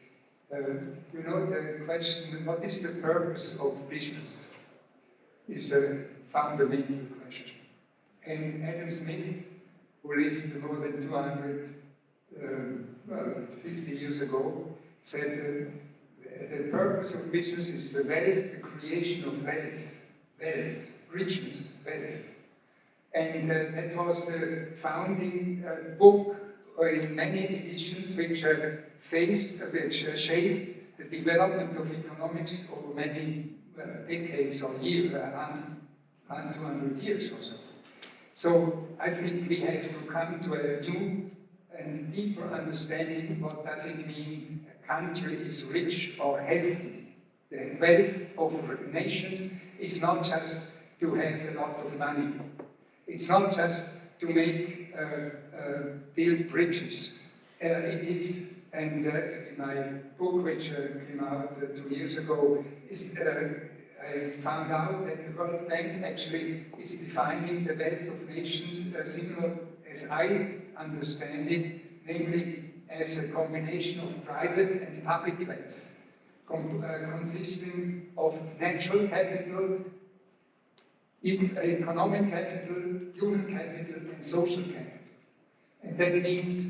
you know, the question, what is the purpose of business, is a fundamental question. And Adam Smith, who lived more than 250 years ago, said the purpose of business is the wealth, the creation of wealth, richness, wealth. And that was the founding book in many editions which shaped the development of economics over many decades or years, 200 years or so. So I think we have to come to a new and deeper understanding what does it mean a country is rich or healthy. The wealth of nations is not just to have a lot of money. It's not just to make build bridges. It is, and in my book, which came out 2 years ago, I found out that the World Bank actually is defining the wealth of nations similar as I understand it, namely as a combination of private and public wealth, consisting of natural capital, economic capital, human capital, and social capital. And that means,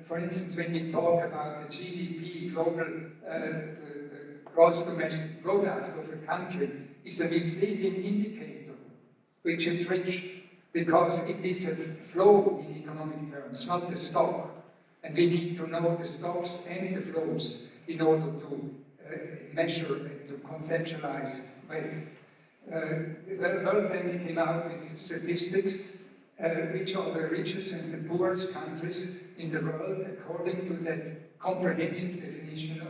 for instance, when we talk about the GDP, global, the gross domestic product of a country, is a misleading indicator, which is rich, because it is a flow in economic terms, not the stock. And we need to know the stocks and the flows in order to measure and to conceptualize wealth. The World Bank came out with statistics which are the richest and the poorest countries in the world according to that comprehensive definition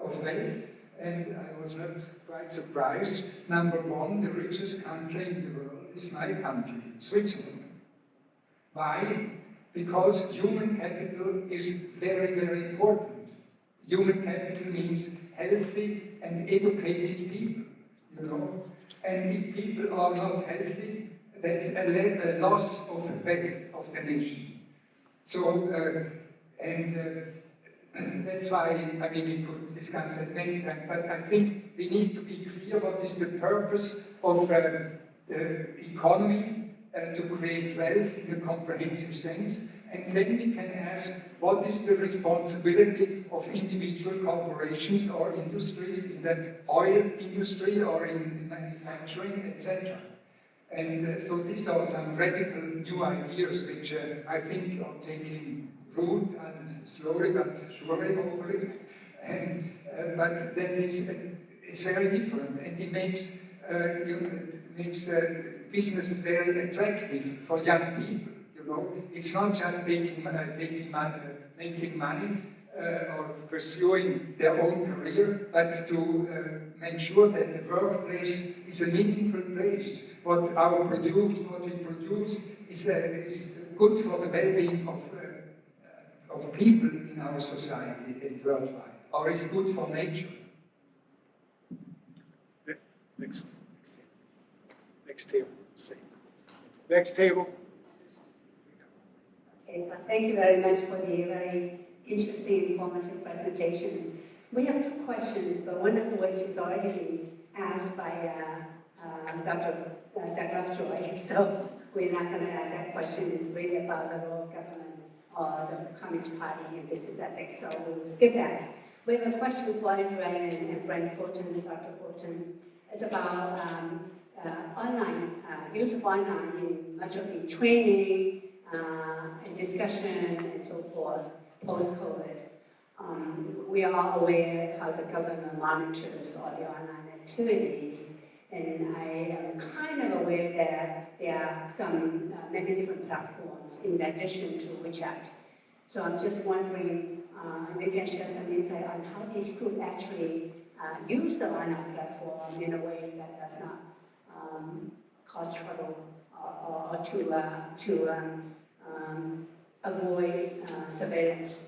of wealth. And I was not quite surprised. Number one, the richest country in the world is my country, Switzerland. Why? Because human capital is very, very important. Human capital means healthy and educated people, you know. And if people are not healthy, that's a loss of the wealth of the nation. So, that's why, I mean, we could discuss that many times, but I think we need to be clear what is the purpose of the economy to create wealth in a comprehensive sense, and then we can ask what is the responsibility of individual corporations or industries in the oil industry or in manufacturing, etc. And so these are some radical new ideas which I think are taking root and slowly but surely hopefully. And, but that is it's very different, and it makes business very attractive for young people. You know, it's not just making money or pursuing their own career, but to make sure that the workplace is a meaningful place. What we produce is good for the well-being of people in our society and worldwide, or is good for nature. Next table. Next table. Okay, well, thank you very much for the very interesting, informative presentations. We have 2 questions, but one of which is already been asked by Dr. Lovejoy, so we're not going to ask that question. It's really about the role of government or the Communist Party in business ethics, so we'll skip that. We have a question for Andrea and Brent Fulton, Dr. Fulton. It's about online, use of online in much of the training and discussion and so forth post-COVID. We are aware how the government monitors all the online activities, and I am kind of aware that there are some many different platforms in addition to WeChat. So I'm just wondering if you can share some insight on how these could actually use the online platform in a way that does not cause trouble or to avoid surveillance.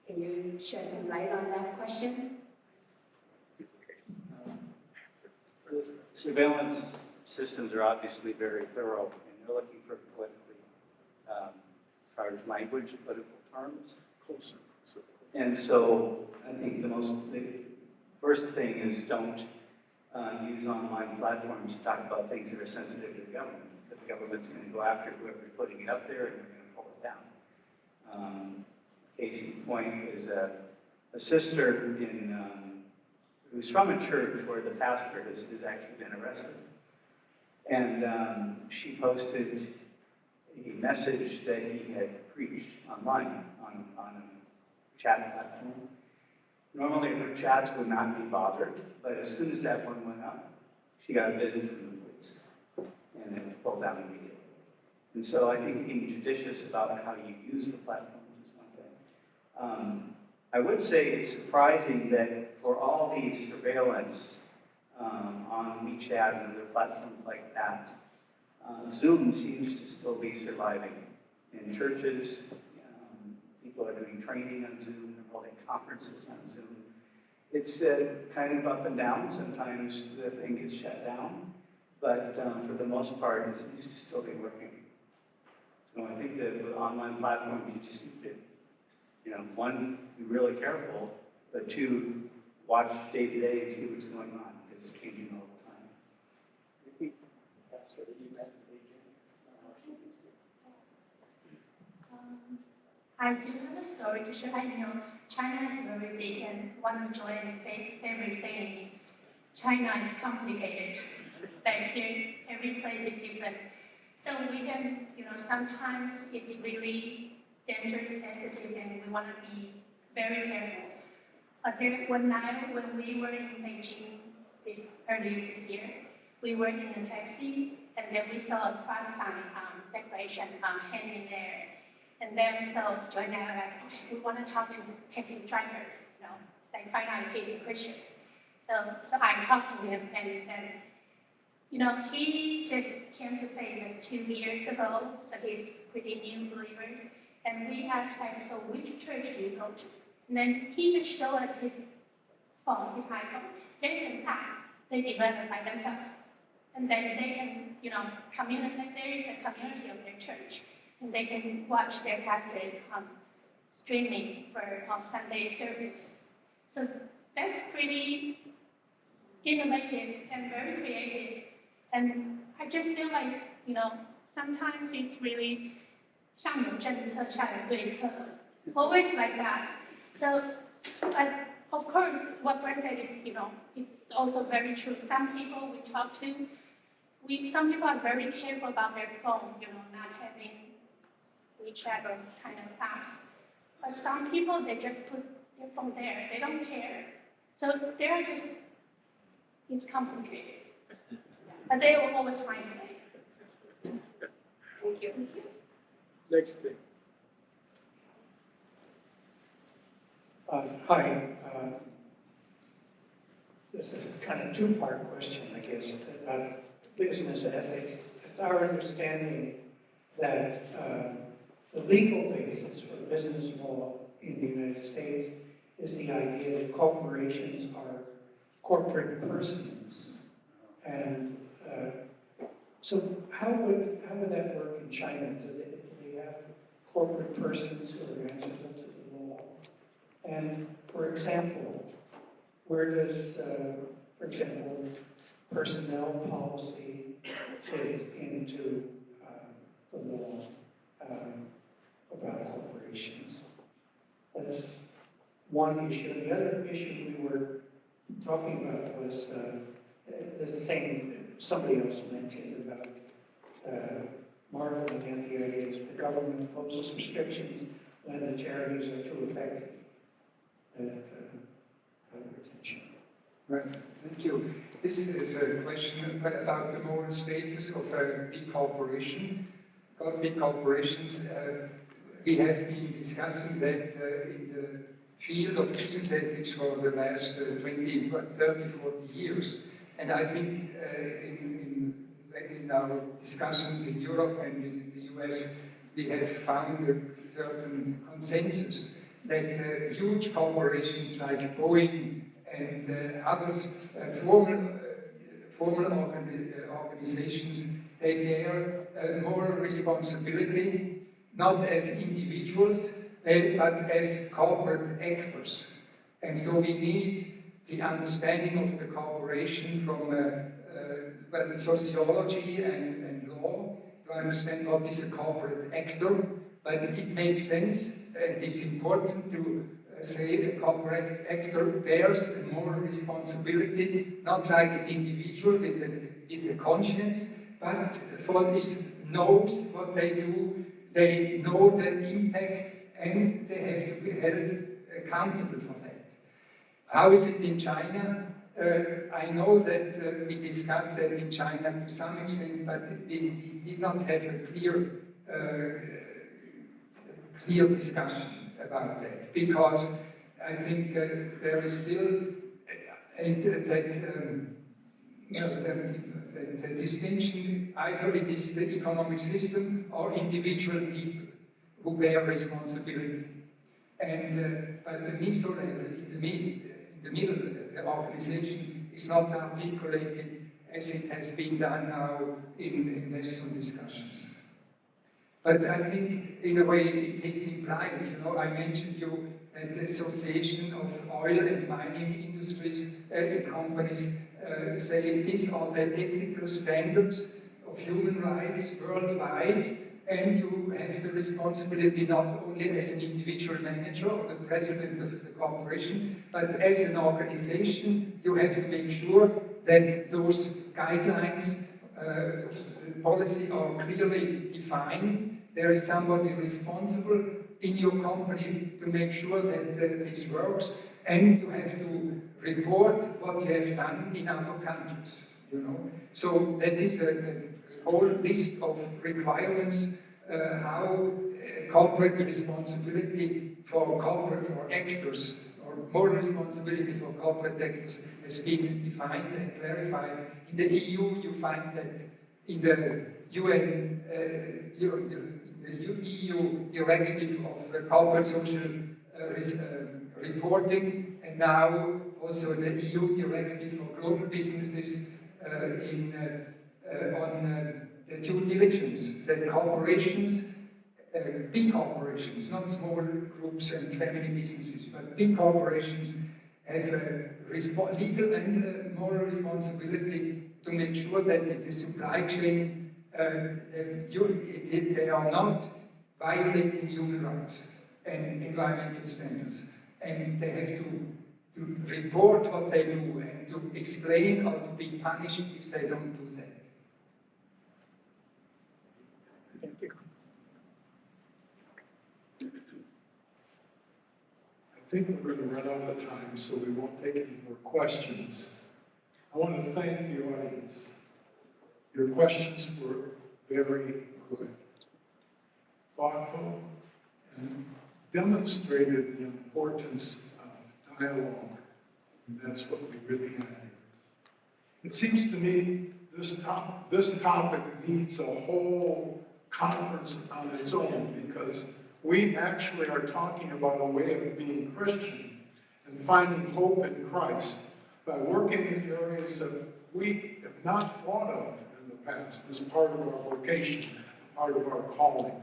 Can you shed some light on that question? Surveillance systems are obviously very thorough, and they're looking for politically charged language, political terms. And so I think the first thing is don't use online platforms to talk about things that are sensitive to the government. Because the government's going to go after whoever's putting it up there, and they're going to pull it down. Case in point is a sister who's from a church where the pastor has actually been arrested. And she posted a message that he had preached online on a chat platform. Normally her chats would not be bothered, but as soon as that one went up, she got a visit from the police, and it was pulled down immediately. And so I think being judicious about how you use the platforms is one thing. I would say it's surprising that for all the surveillance on WeChat and other platforms like that, Zoom seems to still be surviving. In churches, people are doing training on Zoom, they're holding conferences on Zoom. It's kind of up and down. Sometimes the thing gets shut down, but for the most part, it seems to still be working. So I think that with online platforms, you just need to, one, be really careful, but two, watch day to day and see what's going on, because it's changing all the time. Repeat. That's what you meant, I do have a story to share. China is very big, and one of Joanne's favorite sayings, China is complicated. Like every place is different. So we can, sometimes it's really dangerous, sensitive, and we want to be very careful. But when we were in Beijing earlier this year, we were in a taxi, and then we saw a cross sign declaration hanging there. And then so Joy and I were like, okay, we want to talk to the taxi driver, like find out if he's a Christian. So I talked to him, and he just came to faith like 2 years ago, so he's pretty new believers. And we asked him, so which church do you go to? And then he just showed us his phone, his iPhone. There's an app they developed by themselves. And then they can, communicate. There is a community of their church. And they can watch their pastor streaming for Sunday service. So that's pretty innovative and very creative. And I just feel like, sometimes it's really 上有政策，下有对策, always like that. So, of course, what Brent said is, it's also very true. Some people we talk to, some people are very careful about their phone, not having WeChat or kind of apps. But some people, they just put their phone there. They don't care. So they're just, it's complicated. But they will always find a way. Thank you. Next thing. Hi. This is kind of a two-part question, I guess, about business ethics. It's our understanding that the legal basis for business law in the United States is the idea that corporations are corporate persons. And so how would that work in China? Do they have corporate persons who are answerable to the law? And for example, where does, for example, personnel policy fit into the law about corporations? That's one issue. And the other issue we were talking about was the same somebody else mentioned about marveling at the idea that the government imposes restrictions when the charities are too effective at retention. Right, thank you. This is a question about the moral status of a big corporation. Big corporations, we have been discussing that in the field of business ethics for the last 20, 30, 40 years. And I think in our discussions in Europe and in the US, we have found a certain consensus that huge corporations like Boeing and others formal organizations, they bear moral responsibility, not as individuals, but as corporate actors. And so we need the understanding of the corporation from well, sociology and law to understand what is a corporate actor, but it makes sense and it's important to say a corporate actor bears a moral responsibility, not like an individual with a conscience, but knows what they do, they know the impact, and they have to be held accountable for that. How is it in China? I know that we discussed that in China to some extent, but we did not have a clear discussion about that, because I think there is still the distinction, either it is the economic system or individual people who bear responsibility. And but the meso level, in the middle, the organization is not articulated as it has been done now in Western discussions. But I think, in a way, it is implied. You know, I mentioned you that the Association of Oil and Mining Industries companies say these are the ethical standards of human rights worldwide, and you have the responsibility not only as an individual manager or the president of the corporation, but as an organization, you have to make sure that those guidelines policy are clearly defined. There is somebody responsible in your company to make sure that this works, and you have to report what you have done in other countries. You know, so that is a whole list of requirements how corporate responsibility for actors, or moral responsibility for corporate actors has been defined and clarified. In the EU, you find that in the UN, the EU directive of corporate social reporting, and now also the EU directive for global businesses on the due diligence, that corporations, big corporations, not small groups and family businesses, but big corporations have a legal and moral responsibility to make sure that in the supply chain they are not violating human rights and environmental standards. And they have to report what they do and to explain or to be punished if they don't do that. Thank you. I think we're going to run out of time, so we won't take any more questions. I want to thank the audience. Your questions were very good, thoughtful, and demonstrated the importance of dialogue, and that's what we really have here. It seems to me this topic needs a whole conference on its own, because we actually are talking about a way of being Christian and finding hope in Christ by working in areas that we have not thought of in the past as part of our vocation, part of our calling.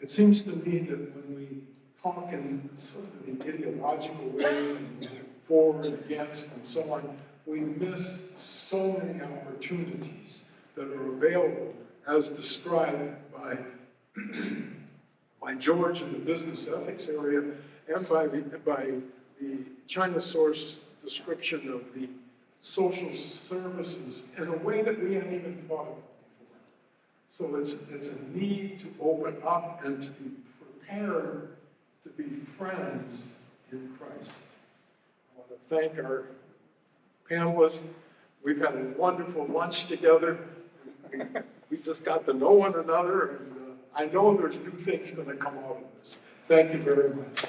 It seems to me that when we talk in sort of the ideological ways, and for and against and so on, we miss so many opportunities that are available as described by George in the business ethics area, and by the China source description of the social services in a way that we hadn't even thought about before. So it's a need to open up and to be prepared to be friends in Christ. I want to thank our panelists. We've had a wonderful lunch together. We just got to know one another, and I know there's new things going to come out of this. Thank you very much.